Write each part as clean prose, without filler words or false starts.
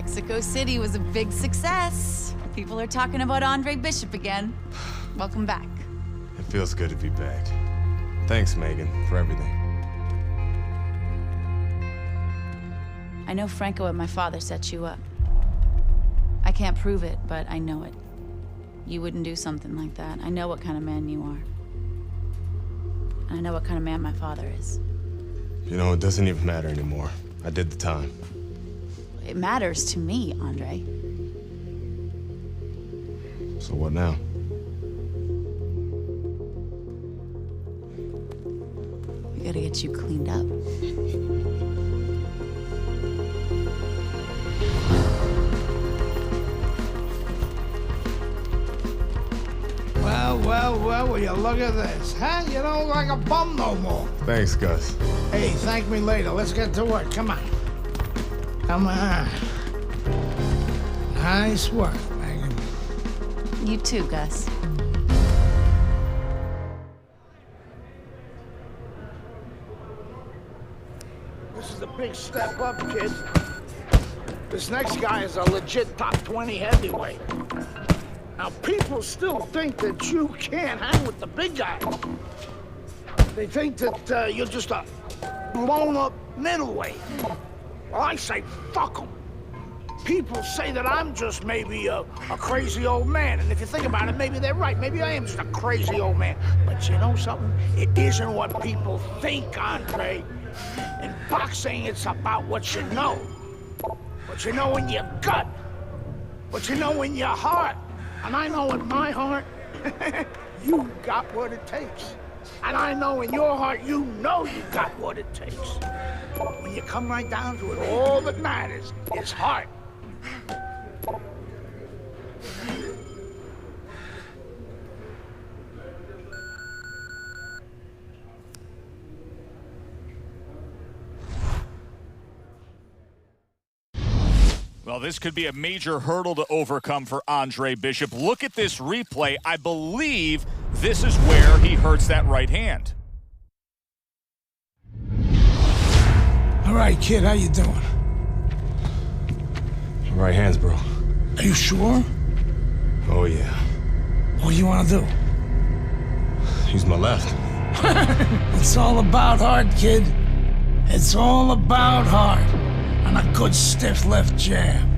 Mexico City was a big success. People are talking about Andre Bishop again. Welcome back. It feels good to be back. Thanks, Megan, for everything. I know Franco and my father set you up. I can't prove it, but I know it. You wouldn't do something like that. I know what kind of man you are. And I know what kind of man my father is. You know, it doesn't even matter anymore. I did the time. It matters to me, Andre. So what now? We gotta get you cleaned up. Well, will you look at this, huh? You don't look like a bum no more. Thanks, Gus. Hey, thank me later. Let's get to work. Come on. Come on. Nice work, Megan. You too, Gus. This is a big step up, kid. This next guy is a legit top 20 heavyweight. Now, people still think that you can't hang with the big guy. They think that you're just a blown-up middleweight. Well, I say, fuck them. People say that I'm just maybe a crazy old man, and if you think about it, maybe they're right. Maybe I am just a crazy old man. But you know something? It isn't what people think, Andre. In boxing, it's about what you know. What you know in your gut. What you know in your heart. And I know in my heart, you got what it takes. And I know in your heart, you know you got what it takes. When you come right down to it, all that matters is heart. Well, this could be a major hurdle to overcome for Andre Bishop. Look at this replay. I believe this is where he hurts that right hand. All right, kid, how you doing? Right hands, bro. Are you sure? Oh, yeah. What do you want to do? Use my left. It's all about heart, kid. It's all about heart. And a good stiff left jab.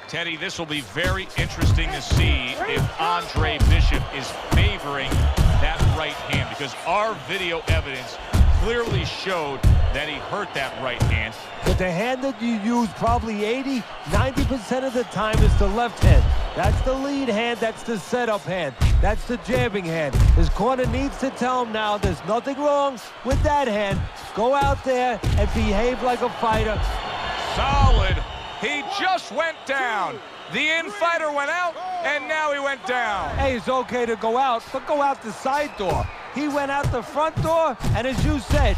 Teddy, this will be very interesting to see if Andre Bishop is favoring that right hand, because our video evidence clearly showed that he hurt that right hand. But the hand that you use probably 90% of the time is the left hand. That's the lead hand, that's the setup hand, that's the jabbing hand. His corner needs to tell him now there's nothing wrong with that hand. Go out there and behave like a fighter. Solid. He just went down. The in-fighter went out, and now he went down. Hey, it's okay to go out, but go out the side door. He went out the front door, and as you said,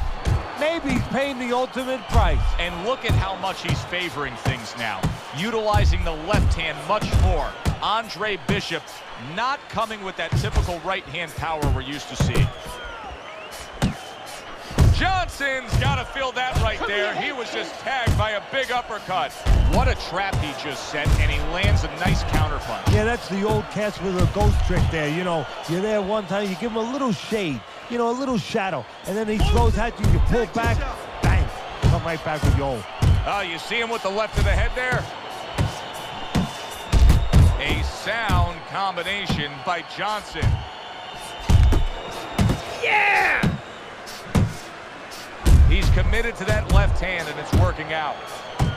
maybe he's paying the ultimate price. And look at how much he's favoring things now, utilizing the left hand much more. Andre Bishop not coming with that typical right hand power we're used to seeing. Johnson's got to feel that right there. He was just tagged by a big uppercut. What a trap he just set, and he lands a nice counterpunch. Yeah, that's the old catch with a ghost trick there. You know, you're there one time, you give him a little shade, you know, a little shadow, and then he throws at you, you pull back, bang, come right back with your own. Oh, you see him with the left of the head there? A sound combination by Johnson. Yeah! He's committed to that left hand, and it's working out.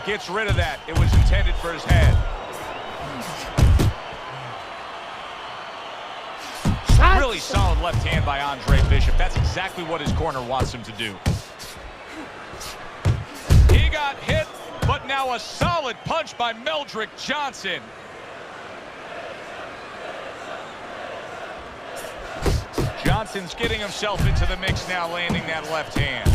Gets rid of that. It was intended for his head. Really solid left hand by Andre Bishop. That's exactly what his corner wants him to do. He got hit, but now a solid punch by Meldrick Johnson. Johnson's getting himself into the mix now, landing that left hand.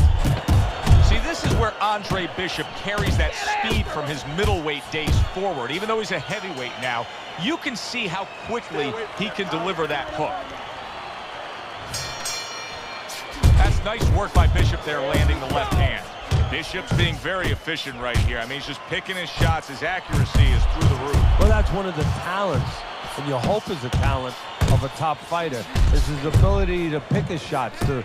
See, this is where Andre Bishop carries that speed from his middleweight days forward. Even though he's a heavyweight now, you can see how quickly he can deliver that hook. That's nice work by Bishop there, landing the left hand. Bishop's being very efficient right here. I mean, he's just picking his shots. His accuracy is through the roof. Well, that's one of the talents, and you hope is a talent of a top fighter, is his ability to pick his shots, to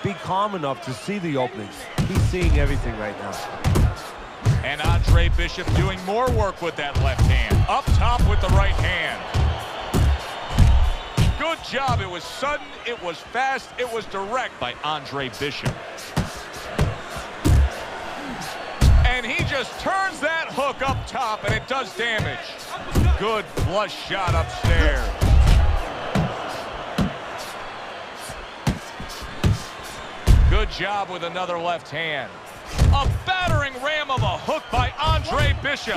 be calm enough to see the openings. He's seeing everything right now. And Andre Bishop doing more work with that left hand. Up top with the right hand. Good job. It was sudden, it was fast, it was direct by Andre Bishop. And he just turns that hook up top, and it does damage. Good flush shot upstairs. Good job with another left hand. A battering ram of a hook by Andre Bishop.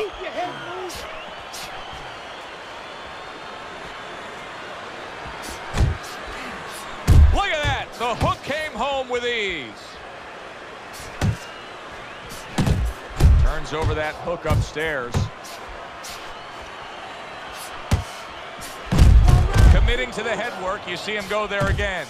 Look at that. The hook came home with ease. Turns over that hook upstairs. Committing to the head work. You see him go there again.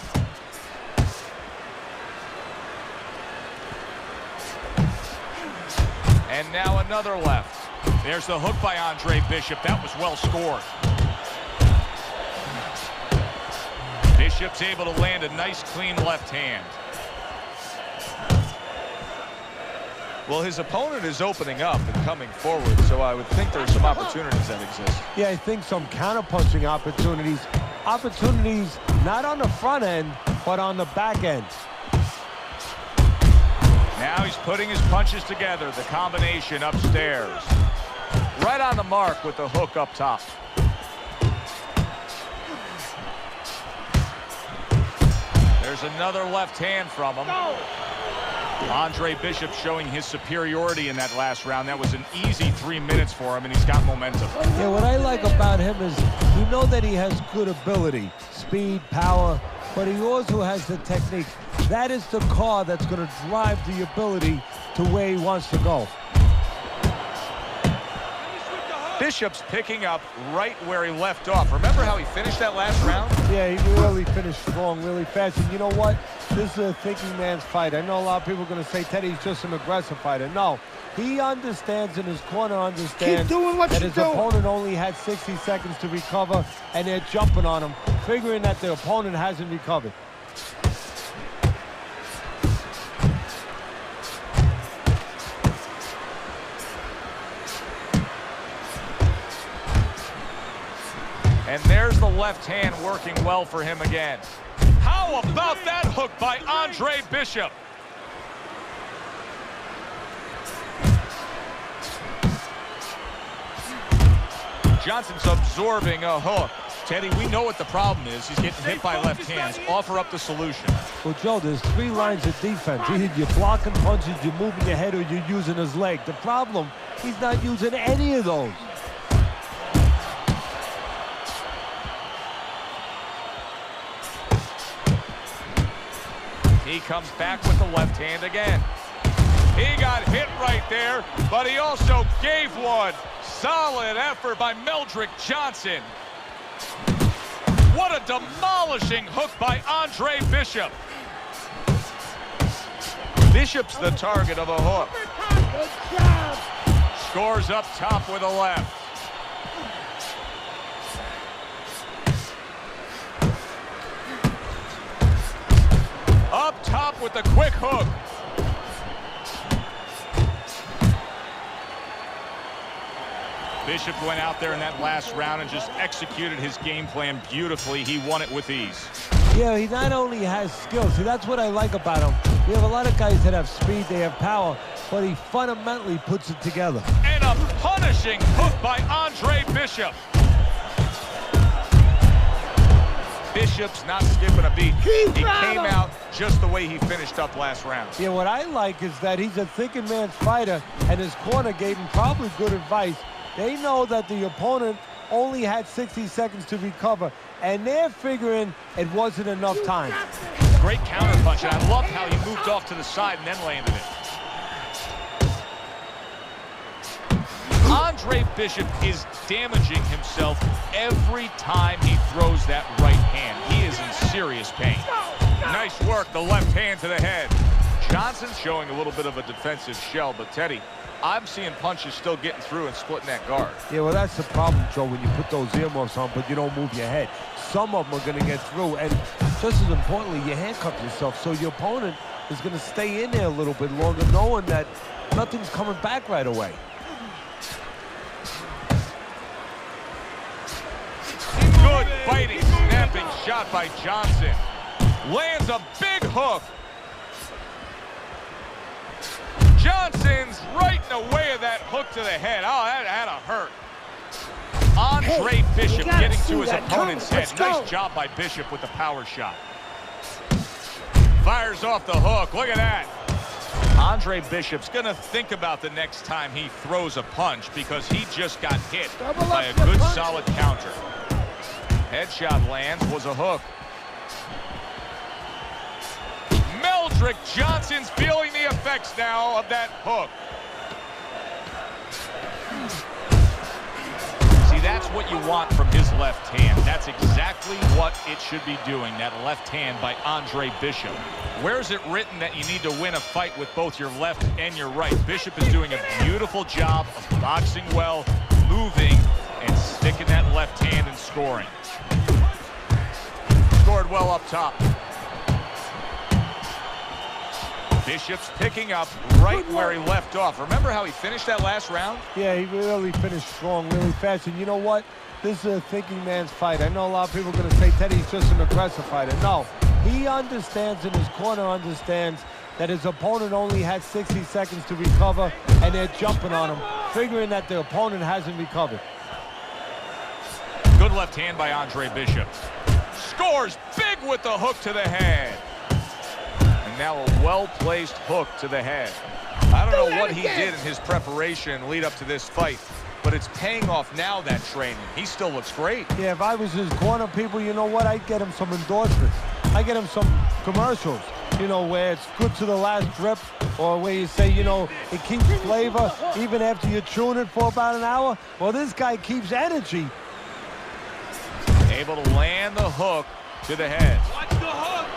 And now another left. There's the hook by Andre Bishop. That was well scored. Bishop's able to land a nice, clean left hand. Well, his opponent is opening up and coming forward, so I would think there's some opportunities that exist. Yeah, I think some counter-punching opportunities. Opportunities not on the front end, but on the back end. Now he's putting his punches together, the combination upstairs. Right on the mark with the hook up top. There's another left hand from him. Andre Bishop showing his superiority in that last round. That was an easy 3 minutes for him, and he's got momentum. Yeah, what I like about him is we know that he has good ability, speed, power, but he also has the technique. That is the car that's going to drive the ability to where he wants to go. Bishop's picking up right where he left off. Remember how he finished that last round? Yeah, he really finished strong, really fast. And you know what? This is a thinking man's fight. I know a lot of people are going to say Teddy's just an aggressive fighter. No, he understands, and his corner understands that his opponent only had 60 seconds to recover, and they're jumping on him, figuring that the opponent hasn't recovered. And there's the left hand working well for him again. How about that hook by Andre Bishop? Johnson's absorbing a hook. Teddy, we know what the problem is. He's getting hit by left hands. Offer up the solution. Well, Joe, there's 3 lines of defense. Either you're blocking punches, you're moving your head, or you're using his leg. The problem, he's not using any of those. He comes back with the left hand again. He got hit right there, but he also gave one. Solid effort by Meldrick Johnson. What a demolishing hook by Andre Bishop. Bishop's the target of a hook. Scores up top with a left. Up top with the quick hook. Bishop went out there in that last round and just executed his game plan beautifully. He won it with ease. Yeah, he not only has skill. See, that's what I like about him. We have a lot of guys that have speed, they have power, but he fundamentally puts it together. And a punishing hook by Andre Bishop. Bishop's not skipping a beat. He came out just the way he finished up last round. Yeah, what I like is that he's a thinking man's fighter, and his corner gave him probably good advice. They know that the opponent only had 60 seconds to recover, and they're figuring it wasn't enough time. Great counter punch, and I loved how he moved off to the side and then landed it. Andre Bishop is damaging himself every time he throws that right hand. He is in serious pain. Nice work, the left hand to the head. Johnson's showing a little bit of a defensive shell, but Teddy, I'm seeing punches still getting through and splitting that guard. Yeah, well, that's the problem, Joe, when you put those earmuffs on, but you don't move your head. Some of them are going to get through, and just as importantly, you handcuff yourself, so your opponent is going to stay in there a little bit longer, knowing that nothing's coming back right away. Good fighting, snapping shot by Johnson. Lands a big hook. Johnson's right in the way of that hook to the head. Oh, that had to hurt. Andre Bishop getting to his opponent's head. Nice job by Bishop with the power shot. Fires off the hook. Look at that. Andre Bishop's going to think about the next time he throws a punch because he just got hit by a good solid counter. Headshot lands, was a hook. Meldrick Johnson's feeling the effects now of that hook. See, that's what you want from his left hand. That's exactly what it should be doing, that left hand by Andre Bishop. Where's it written that you need to win a fight with both your left and your right? Bishop is doing a beautiful job of boxing well, moving, and sticking that left hand and scoring. Scored well up top. Bishop's picking up right where he left off. Remember how he finished that last round? Yeah, he really finished strong, really fast. And you know what? This is a thinking man's fight. I know a lot of people are going to say Teddy's just an aggressive fighter. No, he understands, and his corner understands, that his opponent only had 60 seconds to recover, and they're jumping on him, figuring that the opponent hasn't recovered. Good left hand by Andre Bishop. Scores big with the hook to the head. And now a well-placed hook to the head. I don't know what he did in his preparation lead up to this fight, but it's paying off now, that training. He still looks great. Yeah, if I was his corner, people, you know what? I'd get him some endorsements. I'd get him some commercials, you know, where it's good to the last grip, or where you say, you know, it keeps flavor even after you tune it for about an hour. Well, this guy keeps energy. Able to land the hook to the head. Watch the hook.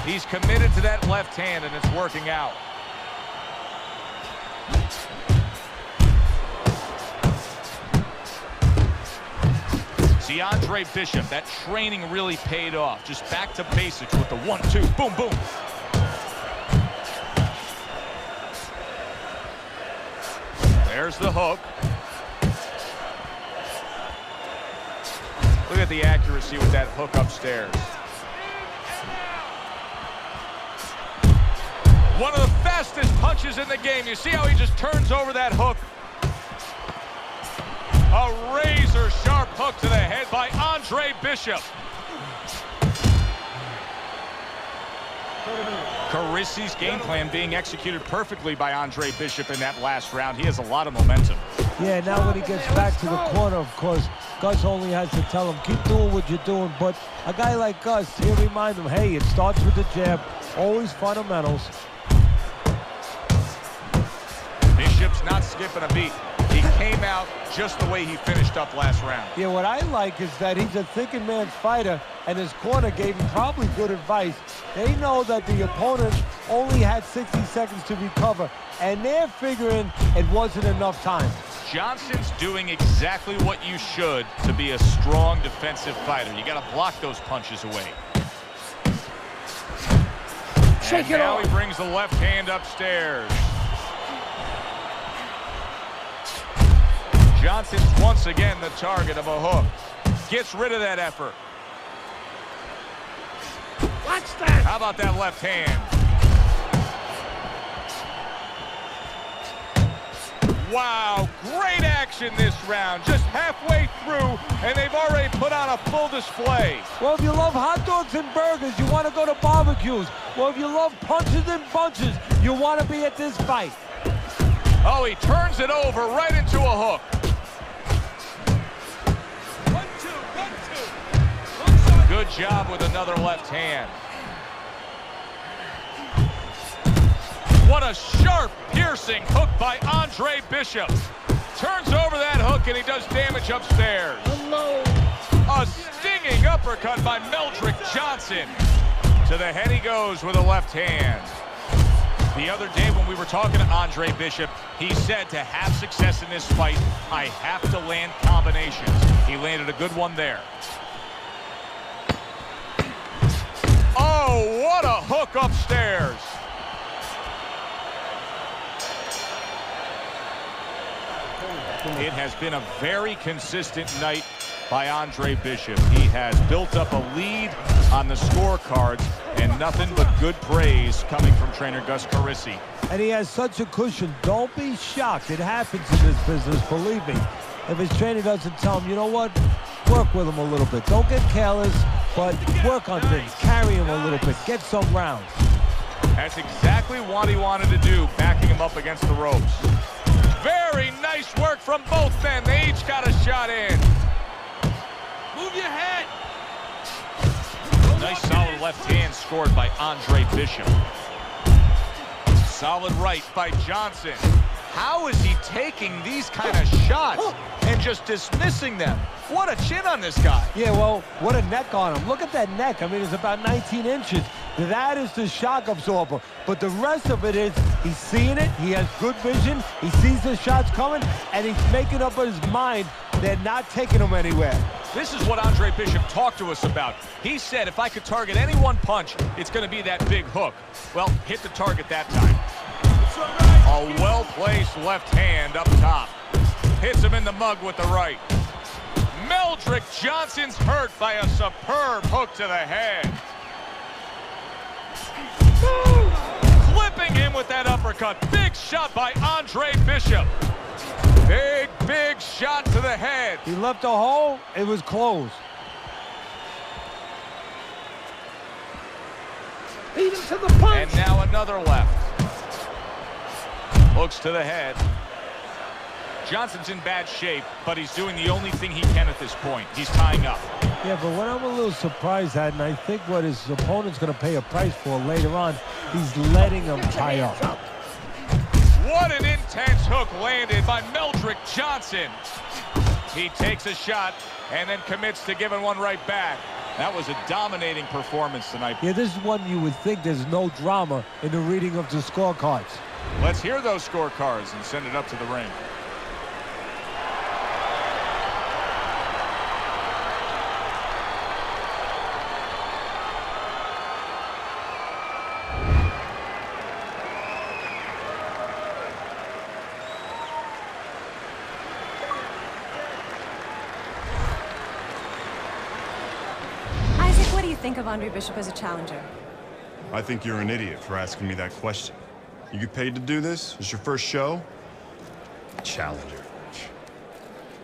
He's committed to that left hand, and it's working out. See, Andre Bishop, that training really paid off. Just back to basics with the 1-2, boom, boom. There's the hook. Look at the accuracy with that hook upstairs. One of the fastest punches in the game. You see how he just turns over that hook? A razor-sharp hook to the head by Andre Bishop. Carisi's game plan being executed perfectly by Andre Bishop in that last round. He has a lot of momentum. Yeah, now when he gets back to the corner, of course, Gus only has to tell him, keep doing what you're doing. But a guy like Gus, he'll remind him, hey, it starts with the jab, always fundamentals. Bishop's not skipping a beat. He came out just the way he finished up last round. Yeah, what I like is that he's a thinking man's fighter, and his corner gave him probably good advice. They know that the opponent only had 60 seconds to recover, and they're figuring it wasn't enough time. Johnson's doing exactly what you should to be a strong defensive fighter. You got to block those punches away. And now he brings the left hand upstairs. Johnson's once again the target of a hook. Gets rid of that effort. Watch that! How about that left hand? Wow, great action this round. Just halfway through, and they've already put on a full display. Well, if you love hot dogs and burgers, you want to go to barbecues. Well, if you love punches and bunches, you want to be at this fight. Oh, he turns it over right into a hook. 1-2, 1-2. Good job with another left hand. What a sharp, piercing hook by Andre Bishop. Turns over that hook and he does damage upstairs. Hello. A stinging uppercut by Meldrick Johnson. To the head he goes with a left hand. The other day when we were talking to Andre Bishop, he said to have success in this fight, I have to land combinations. He landed a good one there. Oh, what a hook upstairs. It has been a very consistent night by Andre Bishop. He has built up a lead on the scorecards, and nothing but good praise coming from trainer Gus Carisi. And he has such a cushion. Don't be shocked. It happens in this business, believe me. If his trainer doesn't tell him, you know what, work with him a little bit. Don't get careless, but work on things. Carry him a little bit. Get some rounds. That's exactly what he wanted to do, backing him up against the ropes. Very nice work from both men. They each got a shot in. Move your head. Nice solid left hand scored by Andre Bishop. Solid right by Johnson. How is he taking these kind of shots and just dismissing them? What a chin on this guy. Yeah, well, what a neck on him. Look at that neck. I mean, it's about 19 inches. That is the shock absorber. But the rest of it is he's seeing it. He has good vision. He sees the shots coming, and he's making up his mind they're not taking him anywhere. This is what Andre Bishop talked to us about. He said, if I could target any one punch, it's going to be that big hook. Well, hit the target that time. A well-placed left hand up top. Hits him in the mug with the right. Meldrick Johnson's hurt by a superb hook to the head. Clipping him with that uppercut. Big shot by Andre Bishop. Big, big shot to the head. He left a hole. It was closed. Beat him to the punch. And now another left. Looks to the head. Johnson's in bad shape, but he's doing the only thing he can at this point. He's tying up. Yeah, but what I'm a little surprised at, and I think what his opponent's going to pay a price for later on, he's letting him tie up. What an intense hook landed by Meldrick Johnson. He takes a shot and then commits to giving one right back. That was a dominating performance tonight. Yeah, this is one you would think there's no drama in the reading of the scorecards. Let's hear those scorecards and send it up to the ring. What do you think of Andre Bishop as a challenger? I think you're an idiot for asking me that question. You get paid to do this? It's your first show? Challenger.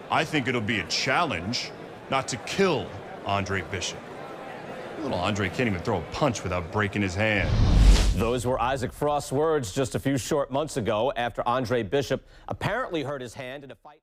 I think it'll be a challenge not to kill Andre Bishop. Little Andre can't even throw a punch without breaking his hand. Those were Isaac Frost's words just a few short months ago after Andre Bishop apparently hurt his hand in a fight.